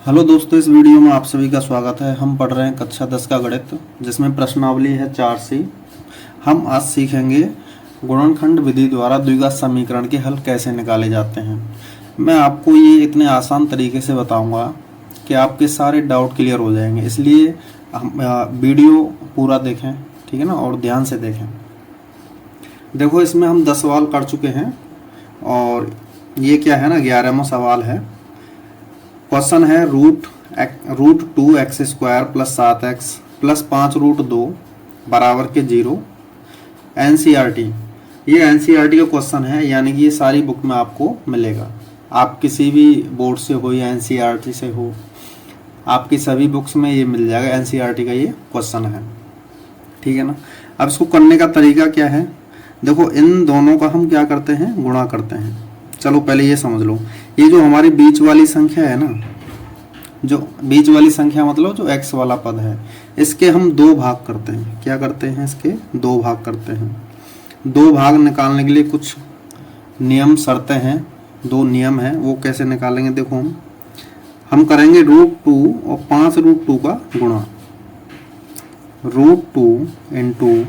Hello दोस्तों, इस video में आप सभी का स्वागत है। हम पढ़ रहे हैं कक्षा 10 का गणित, जिसमें प्रश्नावली है 4C। हम आज सीखेंगे गुणनखंड विधि द्वारा द्विघात समीकरण के हल कैसे निकाले जाते हैं। मैं आपको ये इतने आसान तरीके से बताऊंगा कि आपके सारे डाउट क्लियर हो जाएंगे, इसलिए हम वीडियो पूरा देखें, ठीक है ना, और ध्यान से देखें। देखो, इसमें हम 10 सवाल कर चुके हैं और ये क्या है ना, 11वां सवाल है। क्वेश्चन है root 2x² plus 7x plus 5√2 बराबर के 0। NCERT, ये NCERT का क्वेश्चन है, यानी कि ये सारी बुक में आपको मिलेगा। आप किसी भी बोर्ड से हो या NCERT से हो, आपकी सभी बुक्स में ये मिल जाएगा। NCERT का ये क्वेश्चन है, ठीक है ना। अब इसको करने का तरीका क्या है, देखो इन दोनों का हम क्या करते हैं, गुणा करते हैं। चलो पहले ये समझ लो, ये जो हमारी बीच वाली संख्या है ना, जो बीच वाली संख्या मतलब जो x वाला पद है, इसके हम दो भाग करते हैं। क्या करते हैं, इसके दो भाग करते हैं। दो भाग निकालने के लिए कुछ नियम शर्तें हैं, दो नियम हैं। वो कैसे निकालेंगे, देखो हम करेंगे √2 और 5√2 का गुणा। √2 इंटू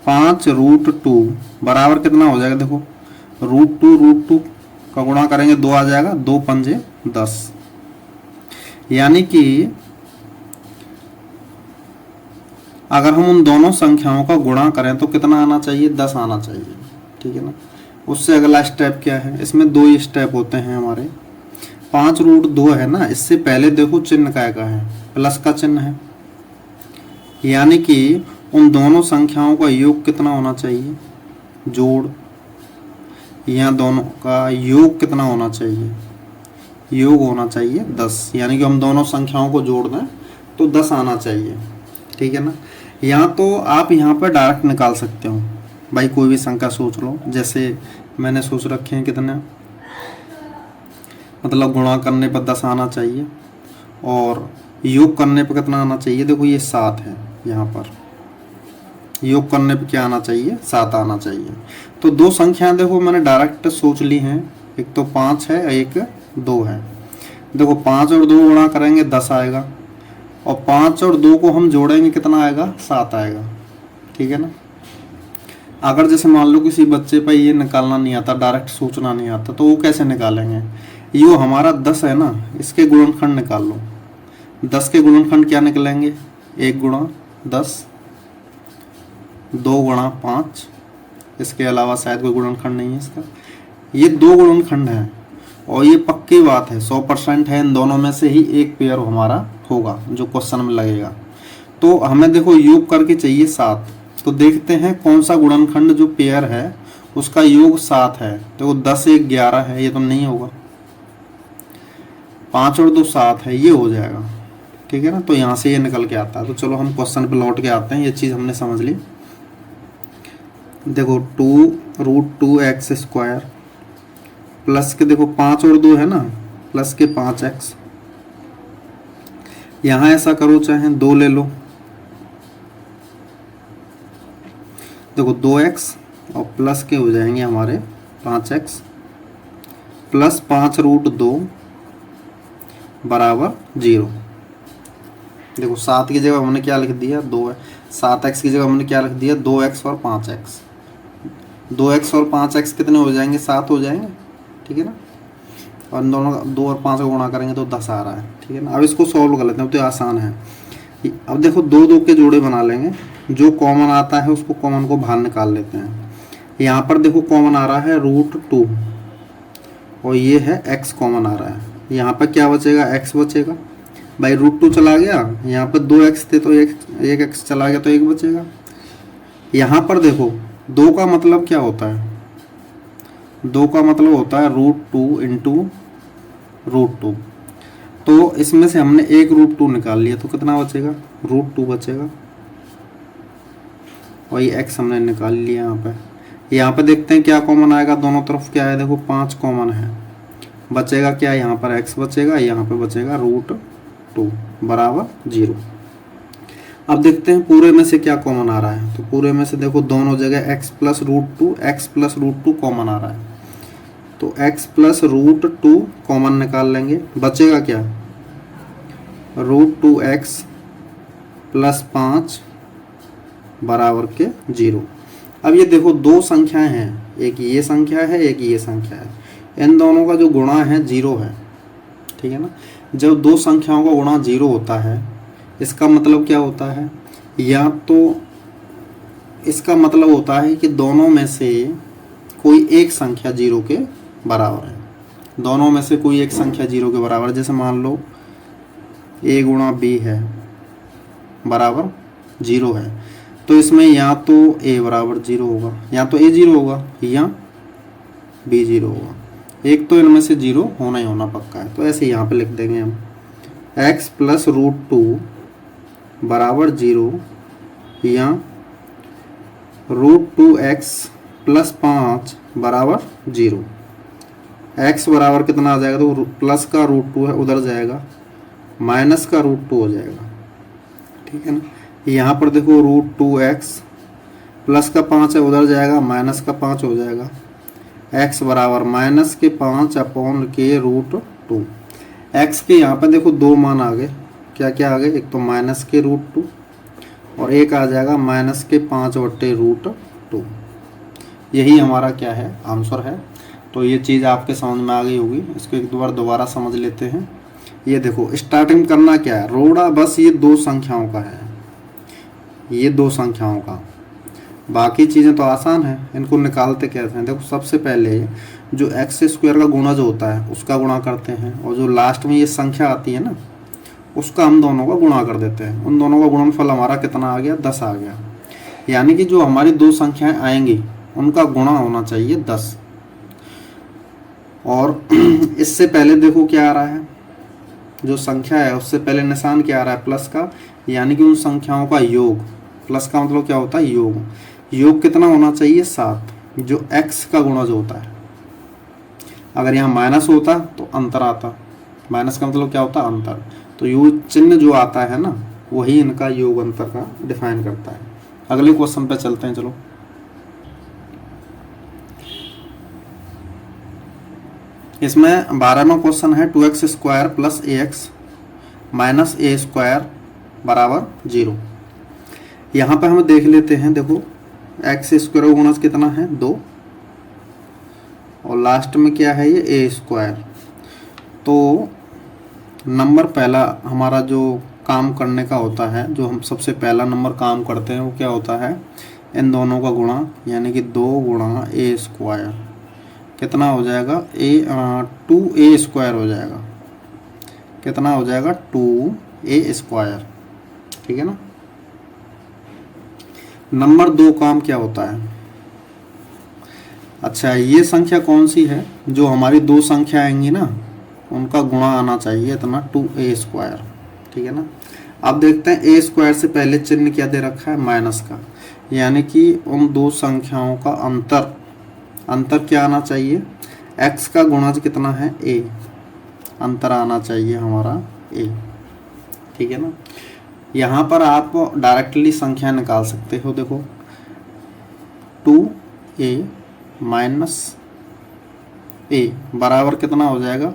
5√2 बराबर कितना हो जाएगा, देखो √2 का गुणा करेंगे, 2 आ जाएगा, 2 पंजे 10। यानी कि अगर हम उन दोनों संख्याओं का गुणा करें तो कितना आना चाहिए, 10 आना चाहिए, ठीक है ना। उससे अगला स्टेप क्या है, इसमें दो ही स्टेप होते हैं हमारे। 5√2 है ना, इससे पहले देखो चिन्ह क्या है, प्लस का चिन्ह है। यानी कि उन दोनों संख्याओं का योग कितना होना चाहिए, जोड़, यहाँ दोनों का योग कितना होना चाहिए, योग होना चाहिए 10। यानी कि हम दोनों संख्याओं को जोड़ दें तो 10 आना चाहिए, ठीक है ना। यहाँ तो आप यहाँ पर डायरेक्ट निकाल सकते हो भाई, कोई भी संख्या सोच लो। जैसे मैंने सोच रखे हैं कितने, मतलब गुणा करने पर 10 आना चाहिए और योग करने पर कितना आना चाहिए, देखो ये 7 है, यहाँ पर योग करने पे क्या आना चाहिए, 7 आना चाहिए। तो दो संख्याएं देखो मैंने डायरेक्ट सोच ली हैं, एक तो 5 है, एक 2 है। देखो 5 और 2 गुणा करेंगे 10 आएगा, और 5 और 2 को हम जोड़ेंगे कितना आएगा, 7 आएगा, ठीक है ना। अगर जैसे मान लो किसी बच्चे पर ये निकालना नहीं आता, डायरेक्ट सोचना नहीं आता, तो वो कैसे निकालेंगे। ये हमारा 10 है ना, इसके गुणनखंड निकाल लो। 10 के गुणनखंड क्या निकलेंगे, 1 गुणा 10, 2 गुणा 5, इसके अलावा शायद कोई गुणनखंड नहीं है इसका। ये 2 गुणनखंड हैं और ये पक्की बात है, 100% है, इन दोनों में से ही एक पेयर हमारा होगा जो क्वेश्चन में लगेगा। तो हमें देखो योग करके चाहिए 7, तो देखते हैं कौन सा गुणनखंड जो पेयर है उसका योग 7 है। तो 10 1 11 है, ये तो नहीं होगा। 5 और 2 7 है, ये हो जाएगा, ठीक है ना। तो यहाँ से ये निकल के आता है। तो चलो हम क्वेश्चन पे लौट के आते हैं, ये चीज़ हमने समझ ली। देखो √2x² प्लस के, देखो 5 और 2 है ना, प्लस के 5x। यहाँ ऐसा करो, चाहे 2 ले लो, देखो 2x और प्लस के हो जाएंगे हमारे 5x प्लस 5√2 बराबर 0। देखो 7 की जगह हमने क्या लिख दिया, 2 है। 7x की जगह हमने क्या लिख दिया, 2x और 5x। 2x और 5x कितने हो जाएंगे, 7 हो जाएंगे, ठीक है ना। और इन दोनों 2 और 5 को गुणा करेंगे तो 10 आ रहा है, ठीक है ना। अब इसको सॉल्व कर लेते हैं, तो आसान है। अब देखो 2 2 के जोड़े बना लेंगे, जो कॉमन आता है उसको कॉमन को बाहर निकाल लेते हैं। यहाँ पर देखो कॉमन आ रहा है √2 और ये है x कॉमन आ रहा है। यहाँ पर क्या बचेगा, x बचेगा भाई। √2 चला गया, यहाँ पर 2x थे तो एक x चला गया तो 1 बचेगा। यहाँ पर देखो 2 का मतलब क्या होता है, 2 का मतलब होता है √2 इंटू √2। तो इसमें से हमने एक √2 निकाल लिया, तो कितना बचेगा, √2 बचेगा। और ये x हमने निकाल लिया। यहाँ पे देखते हैं क्या कॉमन आएगा, दोनों तरफ क्या है, देखो 5 कॉमन है, बचेगा क्या, यहाँ पर x बचेगा, यहाँ पे बचेगा √2 बराबर 0। अब देखते हैं पूरे में से क्या कॉमन आ रहा है। तो पूरे में से देखो दोनों जगह x प्लस √2 कॉमन आ रहा है, तो x प्लस √2 कॉमन निकाल लेंगे, बचेगा क्या, √2x प्लस 5 बराबर के 0। अब ये देखो दो संख्याएं हैं, एक ये संख्या है एक ये संख्या है, इन दोनों का जो गुणा है 0 है, ठीक है ना। जब दो संख्याओं का गुणा 0 होता है इसका मतलब क्या होता है, या तो इसका मतलब होता है कि दोनों में से कोई एक संख्या 0 के बराबर है, दोनों में से कोई एक संख्या 0 के बराबर। जैसे मान लो a गुणा b है बराबर 0 है, तो इसमें या तो a बराबर 0 होगा, या तो a 0 होगा या b 0 होगा, एक तो इनमें से 0 होना ही होना पक्का है। तो ऐसे यहाँ पे लिख देंगे हम x प्लस √2 बराबर 0 या √2x प्लस 5 बराबर 0। x बराबर कितना आ जाएगा, तो प्लस का √2 है उधर जाएगा, माइनस का √2 हो जाएगा, ठीक है ना। यहाँ पर देखो √2x प्लस का 5 है उधर जाएगा, माइनस का 5 हो जाएगा। x बराबर माइनस के 5 अपॉन के √2। x के यहाँ पर देखो दो मान आ गए, क्या क्या आ गए, एक तो माइनस के √2 और एक आ जाएगा माइनस के 5/√2। यही हमारा क्या है, आंसर है। तो ये चीज़ आपके समझ में आ गई होगी, इसको एक बार दोबारा समझ लेते हैं। ये देखो स्टार्टिंग करना क्या है, रोड़ा बस ये दो संख्याओं का है, ये दो संख्याओं का, बाकी चीज़ें तो आसान है, इनको निकालते कैसे हैं। देखो सबसे पहले जो x² का गुणा जो होता है उसका गुणा करते हैं, और जो लास्ट में ये संख्या आती है ना उसका हम दोनों का गुणा कर देते हैं। उन दोनों का गुणनफल हमारा कितना आ गया, 10 आ गया। यानी कि जो हमारी दो संख्याएं आएंगी उनका गुणा होना चाहिए 10। और इससे पहले देखो क्या आ रहा है, जो संख्या है उससे पहले निशान क्या आ रहा है, प्लस का, यानी कि उन संख्याओं का योग। प्लस का मतलब क्या होता है, योग। योग कितना होना चाहिए, 7, जो x का गुणा जो होता है। अगर यहाँ माइनस होता तो अंतर आता, माइनस का मतलब क्या होता है, अंतर। तो योग चिन्ह जो आता है ना वही इनका योग अंतर का डिफाइन करता है। अगले क्वेश्चन पे चलते हैं, चलो। इसमें 12वां क्वेश्चन है 2x² plus ax minus a² बराबर 0। यहाँ पे हम देख लेते हैं, देखो x² का गुणज कितना है, 2, और लास्ट में क्या है ये a²। तो नंबर पहला हमारा जो काम करने का होता है, जो हम सबसे पहला नंबर काम करते हैं वो क्या होता है, इन दोनों का गुणा, यानी कि 2 गुणा a² कितना हो जाएगा, 2a² हो जाएगा, कितना हो जाएगा 2a², ठीक है ना। नंबर 2 काम क्या होता है, अच्छा ये संख्या कौन सी है, जो हमारी दो संख्या आएंगी ना उनका गुणा आना चाहिए इतना 2a², ठीक है ना। अब देखते हैं a² से पहले चिन्ह क्या दे रखा है, माइनस का, यानी कि उन दो संख्याओं का अंतर क्या आना चाहिए, x का गुणज कितना है, a, अंतर आना चाहिए हमारा a, ठीक है ना। यहाँ पर आप डायरेक्टली संख्या निकाल सकते हो, देखो 2a माइनस a बराबर कितना हो जाएगा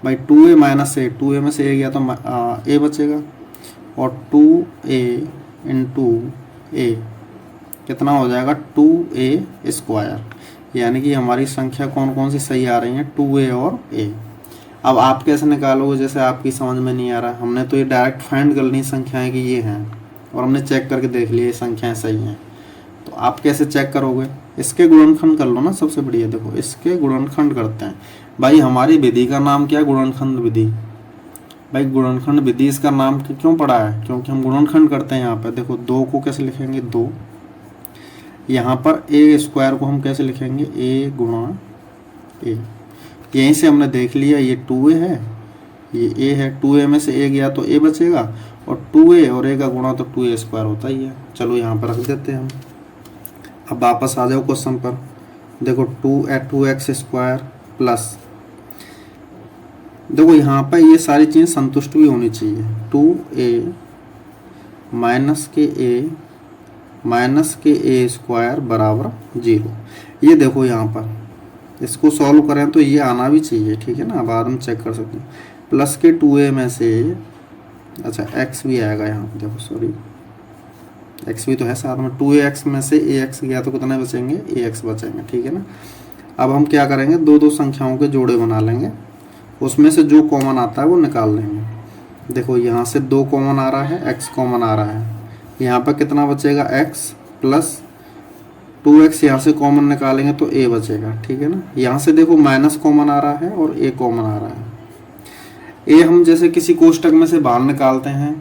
भाई, 2a माइनस a, 2a में से a गया तो a बचेगा, और 2a इंटू a कितना हो जाएगा 2a², यानी कि हमारी संख्या कौन कौन सी सही आ रही है, 2a और a। अब आप कैसे निकालोगे, जैसे आपकी समझ में नहीं आ रहा, हमने तो ये डायरेक्ट फाइंड कर ली संख्याएं कि ये हैं, और हमने चेक करके देख लिया ये संख्याएं सही हैं। तो आप कैसे चेक करोगे, इसके गुणनखंड कर लो ना, सबसे बढ़िया। देखो इसके गुणनखंड करते हैं भाई, हमारी विधि का नाम क्या है, गुणनखंड विधि। भाई गुणनखंड विधि इसका नाम क्यों पड़ा है, क्योंकि हम गुणनखंड करते हैं। यहाँ पर देखो 2 को कैसे लिखेंगे, 2, यहाँ पर a² को हम कैसे लिखेंगे, a गुणा a, यहीं से हमने देख लिया ये 2a है, ये a है, 2a में से a गया तो a बचेगा, और 2a और a का गुणा तो 2a² होता ही है। चलो यहाँ पर रख देते हैं हम। अब वापस आ जाओ क्वेश्चन पर, देखो 2x² प्लस, देखो यहाँ पर ये सारी चीज़ संतुष्ट भी होनी चाहिए, 2a माइनस के a माइनस के a² बराबर 0। ये देखो यहाँ पर इसको सॉल्व करें तो ये आना भी चाहिए, ठीक है ना, बाद में चेक कर सकते हैं। प्लस के 2a में से, अच्छा x भी आएगा यहाँ पे, देखो सॉरी x भी तो है साथ में, 2ax में से ax गया तो कितने बचेंगे, ax बचेंगे, ठीक है ना। अब हम क्या करेंगे, दो दो संख्याओं के जोड़े बना लेंगे, उसमें से जो कॉमन आता है वो निकाल लेंगे। देखो यहाँ से 2 कॉमन आ रहा है, x कॉमन आ रहा है, यहाँ पर कितना बचेगा x प्लस 2x, यहाँ से कॉमन निकालेंगे तो a बचेगा, ठीक है ना। यहाँ से देखो माइनस कॉमन आ रहा है और a कॉमन आ रहा है। a हम जैसे किसी कोष्टक में से बाहर निकालते हैं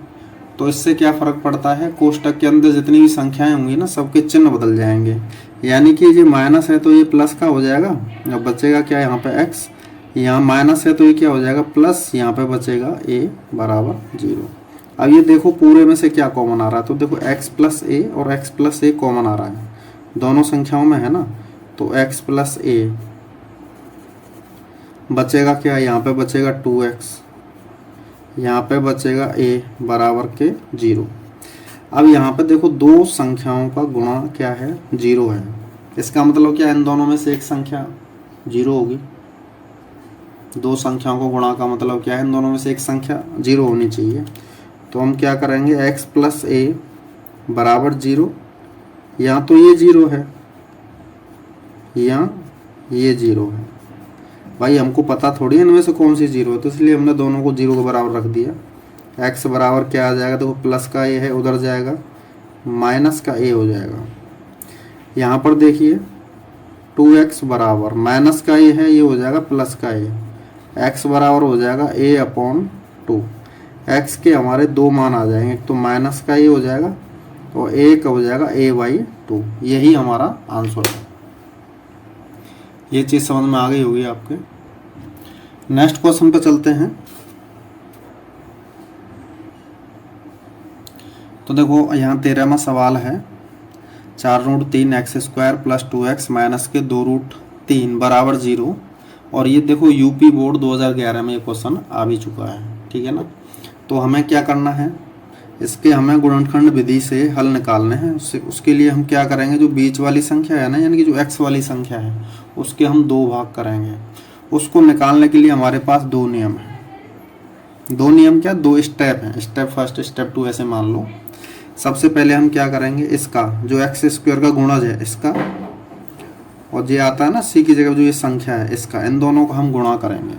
तो इससे क्या फ़र्क पड़ता है, कोष्टक के अंदर जितनी भी संख्याएं होंगी ना सबके चिन्ह बदल जाएंगे, यानी कि ये माइनस है तो ये प्लस का हो जाएगा, अब बचेगा क्या यहाँ पे x, यहाँ माइनस है तो ये क्या हो जाएगा प्लस, यहाँ पे बचेगा a बराबर 0। अब ये देखो पूरे में से क्या कॉमन आ रहा है, तो देखो x प्लस a और x प्लस a कॉमन आ रहा है, दोनों संख्याओं में है ना, तो x प्लस a बचेगा क्या, यहाँ पे बचेगा 2x, यहाँ पे बचेगा a बराबर के 0। अब यहाँ पे देखो दो संख्याओं का गुणा क्या है, 0 है, इसका मतलब क्या, इन दोनों में से एक संख्या 0 होगी। दो संख्याओं को गुणा का मतलब क्या है, इन दोनों में से एक संख्या 0 होनी चाहिए। तो हम क्या करेंगे, x प्लस a बराबर 0, यहाँ तो ये 0 है, यहाँ ये 0 है, भाई हमको पता थोड़ी है इनमें से कौन सी 0 है, तो इसलिए हमने दोनों को 0 के बराबर रख दिया। x बराबर क्या आ जाएगा, देखो प्लस का a है उधर जाएगा, माइनस का a हो जाएगा। यहाँ पर देखिए 2x बराबर माइनस का a है, ये हो जाएगा प्लस का a, x बराबर हो जाएगा a/2। x के हमारे दो मान आ जाएंगे, एक तो माइनस का a हो जाएगा और a का हो जाएगा a/2, यही हमारा आंसर है। ये चीज़ समझ में आ गई होगी आपके। नेक्स्ट क्वेश्चन पे चलते हैं। तो देखो यहाँ 13वां सवाल है, 4√3x² प्लस 2x माइनस के 2√3 बराबर 0, और ये देखो यूपी बोर्ड 2011 में ये क्वेश्चन आ भी चुका है, ठीक है ना। तो हमें क्या करना है, इसके हमें गुणनखंड विधि से हल निकालने हैं। उसके लिए हम क्या करेंगे, जो बीच वाली संख्या है ना, यानी कि जो x वाली संख्या है उसके हम 2 भाग करेंगे। उसको निकालने के लिए हमारे पास 2 नियम हैं। 2 नियम क्या, 2 स्टेप हैं, स्टेप फर्स्ट स्टेप 2 ऐसे मान लो। सबसे पहले हम क्या करेंगे, इसका जो x² का गुणज है इसका, और ये आता है ना c की जगह जो ये संख्या है इसका, इन दोनों को हम गुणा करेंगे।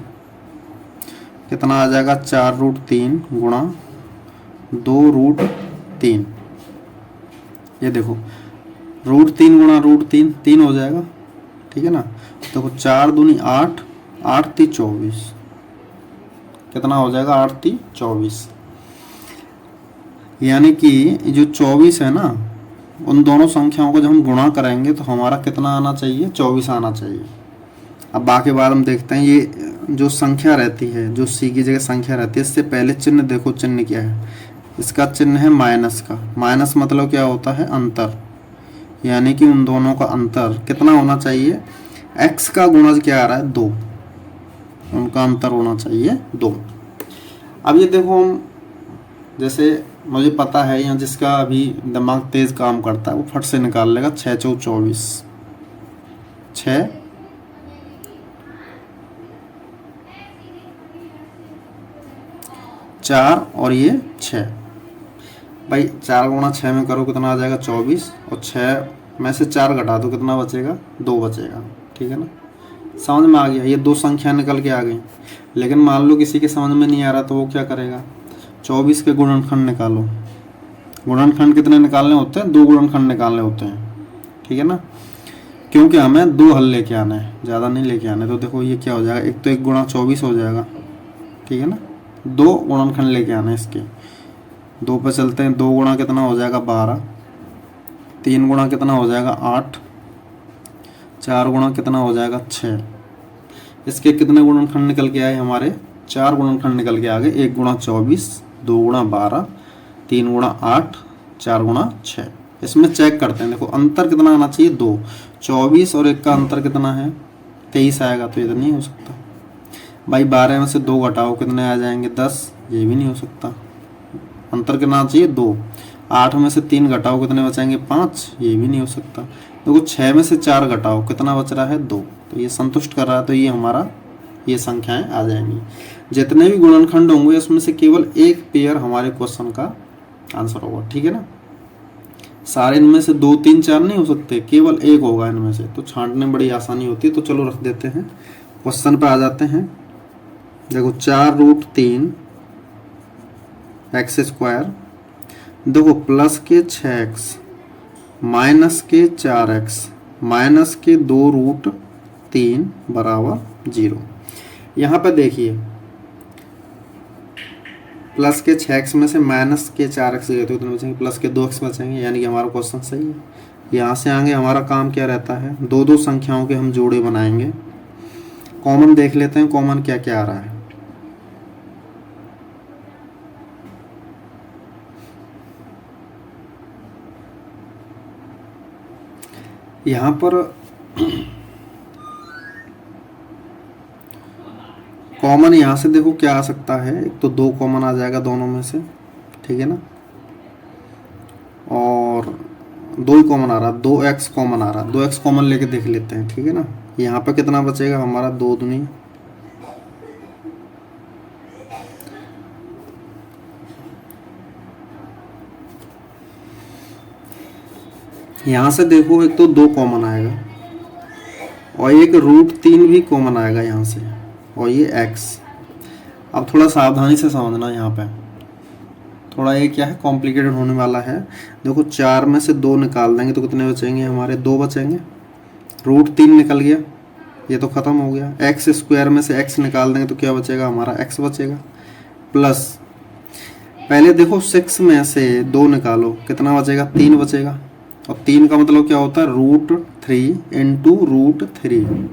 कितना आ जाएगा, 4√3 गुणा 2√3, ये देखो √3 गुणा √3 3 हो जाएगा, ठीक है ना। देखो 4 दूनी 8, 8 × 3 = 24, कितना हो जाएगा, 8 × 3 = 24, यानी कि जो 24 है ना, उन दोनों संख्याओं को जब हम गुणा करेंगे तो हमारा कितना आना चाहिए, 24 आना चाहिए। अब बाकी बात हम देखते हैं, ये जो संख्या रहती है, जो c की जगह संख्या रहती है, इससे पहले चिन्ह देखो, चिन्ह क्या है, इसका चिन्ह है माइनस का। माइनस मतलब क्या होता है, अंतर, यानी कि उन दोनों का अंतर कितना होना चाहिए, x का गुणज क्या आ रहा है, 2, उनका अंतर होना चाहिए 2। अब ये देखो हम, जैसे मुझे पता है यहाँ जिसका अभी दिमाग तेज काम करता है वो फट से निकाल लेगा, 6 × 4 = 24, 6 4 और ये 6, भाई 4 × 6 में करो कितना आ जाएगा, 24, और 6 में से 4 घटा दो कितना बचेगा, 2 बचेगा, ठीक है ना। समझ में आ गया, ये 2 संख्या निकल के आ गई। लेकिन मान लो किसी के समझ में नहीं आ रहा तो वो क्या करेगा, 24 के गुणनखंड निकालो। गुणनखंड कितने निकालने होते हैं, 2 गुणनखंड निकालने होते हैं, ठीक है ना, क्योंकि हमें 2 हल लेके आना है, ज़्यादा नहीं लेके आना है। तो देखो ये क्या हो जाएगा, एक तो 1 × 24 हो जाएगा, ठीक है ना, 2 गुणनखंड लेके आना है इसके। 2 पे चलते हैं, 2 गुणा कितना हो जाएगा, 12, 3 गुणा कितना हो जाएगा, 8, 4 गुणा कितना हो जाएगा, 6। इसके कितने गुणनखंड निकल के आए हमारे, 4 गुणनखंड निकल के आ गए, 1 × 24, 2 × 12, 3 × 8, 4 × 6। इसमें चेक करते हैं, देखो अंतर कितना आना चाहिए, 2, 24 और 1 का अंतर कितना है, 23 आएगा, तो इधर नहीं हो सकता भाई। 12 में से 2 घटाओ कितने आ जाएंगे, 10, ये भी नहीं हो सकता। अंतर कितना चाहिए, 2, 8 में से 3 घटाओ कितने बचाएंगे, 5, ये भी नहीं हो सकता। देखो 6 में से 4 घटाओ, कितना बच रहा है 2, तो ये संतुष्ट कर रहा है, तो ये हमारा ये संख्याएं आ जाएंगी। जितने भी गुणनखंड होंगे उसमें से केवल एक पेयर हमारे क्वेश्चन का आंसर होगा, ठीक है ना। सारे इनमें से 2 3 4 नहीं हो सकते, केवल एक होगा इनमें से, तो छांटने में बड़ी आसानी होती है। तो चलो रख देते हैं, क्वेश्चन पे आ जाते हैं। देखो 4√3 एक्स स्क्वायर, देखो प्लस के 6x माइनस के 4x माइनस के 2√3 बराबर 0। यहाँ पर देखिए प्लस के 6x में से माइनस के 4x गए तो कितने बचेंगे, प्लस के 2x बचेंगे, यानी कि हमारा क्वेश्चन सही है। यहाँ से आगे हमारा काम क्या रहता है, दो दो संख्याओं के हम जोड़े बनाएंगे। कॉमन देख लेते हैं, कॉमन क्या क्या आ रहा है। यहाँ पर कॉमन यहाँ से देखो क्या आ सकता है, एक तो 2 कॉमन आ जाएगा दोनों में से, ठीक है ना, और 2 ही कॉमन आ रहा, 2x कॉमन आ रहा, 2x कॉमन लेके देख लेते हैं, ठीक है ना। यहाँ पे कितना बचेगा हमारा 2 दूनी, यहाँ से देखो एक तो 2 कॉमन आएगा और एक √3 भी कॉमन आएगा यहाँ से, और ये x। अब थोड़ा सावधानी से समझना, यहाँ पे थोड़ा ये क्या है, कॉम्प्लिकेटेड होने वाला है। देखो 4 में से 2 निकाल देंगे तो कितने बचेंगे हमारे, 2 बचेंगे। √3 निकल गया, ये तो ख़त्म हो गया। एक्स स्क्वायर में से x निकाल देंगे तो क्या बचेगा हमारा, x बचेगा। प्लस पहले देखो 6 में से 2 निकालो, कितना बचेगा, 3 बचेगा। और 3 का मतलब क्या होता है, √3 इंटू √3।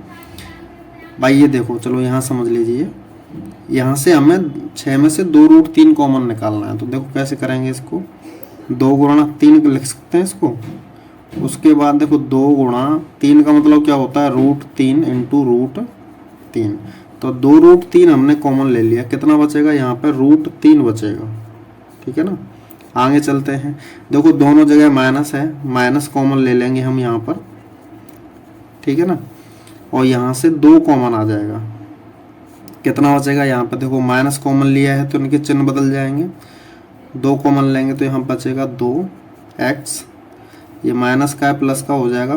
भाई ये देखो, चलो यहाँ समझ लीजिए, यहाँ से हमें 6 में से 2√3 कॉमन निकालना है। तो देखो कैसे करेंगे इसको, 2 गुणा 3 लिख सकते हैं इसको। उसके बाद देखो 2 गुणा 3 का मतलब क्या होता है, √3 इंटू √3। तो 2√3 हमने कॉमन ले लिया, कितना बचेगा यहाँ पर, √3 बचेगा, ठीक है ना। आगे चलते हैं, देखो दोनों जगह माइनस है, माइनस कॉमन ले लेंगे हम यहाँ पर, ठीक है ना। और यहाँ से 2 कॉमन आ जाएगा, कितना बचेगा यहाँ पर, देखो माइनस कॉमन लिया है तो इनके चिन्ह बदल जाएंगे। 2 कॉमन लेंगे तो यहाँ बचेगा 2x, ये माइनस का है प्लस का हो जाएगा,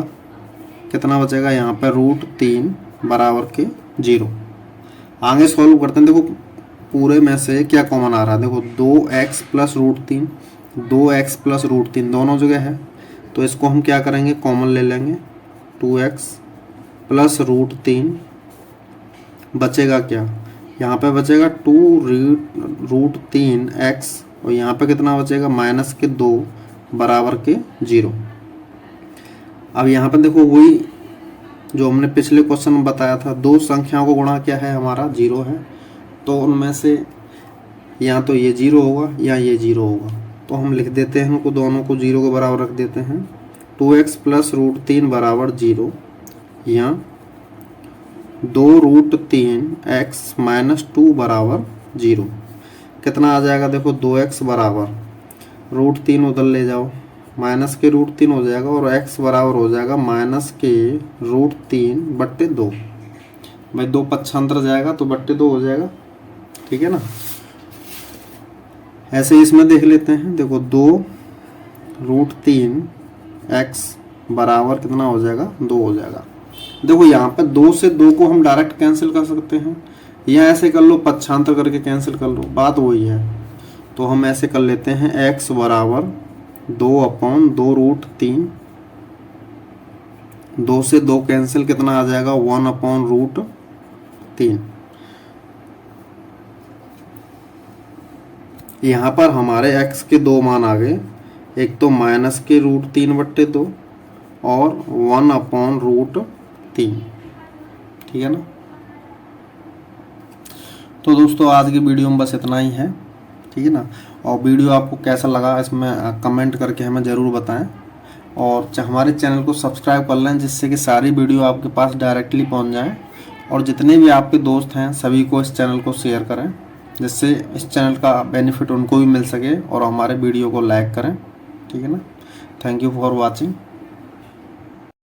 कितना बचेगा यहाँ पर, √3 बराबर के 0। आगे सॉल्व करते हैं, देखो पूरे में से क्या कॉमन आ रहा है, देखो 2x प्लस √3, 2x प्लस √3 दोनों जगह है, तो इसको हम क्या करेंगे, कॉमन ले लेंगे। 2x प्लस √3 बचेगा क्या, यहाँ पे बचेगा 2√3x, और यहाँ पे कितना बचेगा, माइनस के 2 बराबर के 0। अब यहाँ पे देखो वही जो हमने पिछले क्वेश्चन में बताया था, 2 संख्याओं को गुणा क्या है हमारा, 0 है। तो उनमें से या तो ये 0 होगा या ये 0 होगा, तो हम लिख देते हैं उनको, दोनों को 0 के बराबर रख देते हैं। 2x प्लस √3 बराबर 0, या 2√3x माइनस 2 बराबर 0। कितना आ जाएगा, देखो 2x बराबर √3 उधर ले जाओ, माइनस के √3 हो जाएगा, और x बराबर हो जाएगा माइनस के √3 बट्टे 2। भाई 2 पक्षांतर जाएगा तो बट्टे 2 हो जाएगा, ठीक है ना। ऐसे ही इसमें देख लेते हैं, देखो 2√3x बराबर कितना हो जाएगा, 2 हो जाएगा। देखो यहाँ पे 2 से 2 को हम डायरेक्ट कैंसिल कर सकते हैं, या ऐसे कर लो, पक्षांतर करके कैंसिल कर लो, बात वही है। तो हम ऐसे कर लेते हैं, x बराबर 2/2√3, 2 से 2 कैंसिल, कितना आ जाएगा 1/√3। यहाँ पर हमारे x के 2 मान आ गए, एक तो माइनस के √3 बट्टे 2 और 1/√3, ठीक है ना। तो दोस्तों आज की वीडियो में बस इतना ही है, ठीक है ना। और वीडियो आपको कैसा लगा इसमें कमेंट करके हमें ज़रूर बताएं, और हमारे चैनल को सब्सक्राइब कर लें, जिससे कि सारी वीडियो आपके पास डायरेक्टली पहुंच जाएं। और जितने भी आपके दोस्त हैं सभी को इस चैनल को शेयर करें, जिससे इस चैनल का बेनिफिट उनको भी मिल सके, और हमारे वीडियो को लाइक करें, ठीक है ना। Thank you for watching.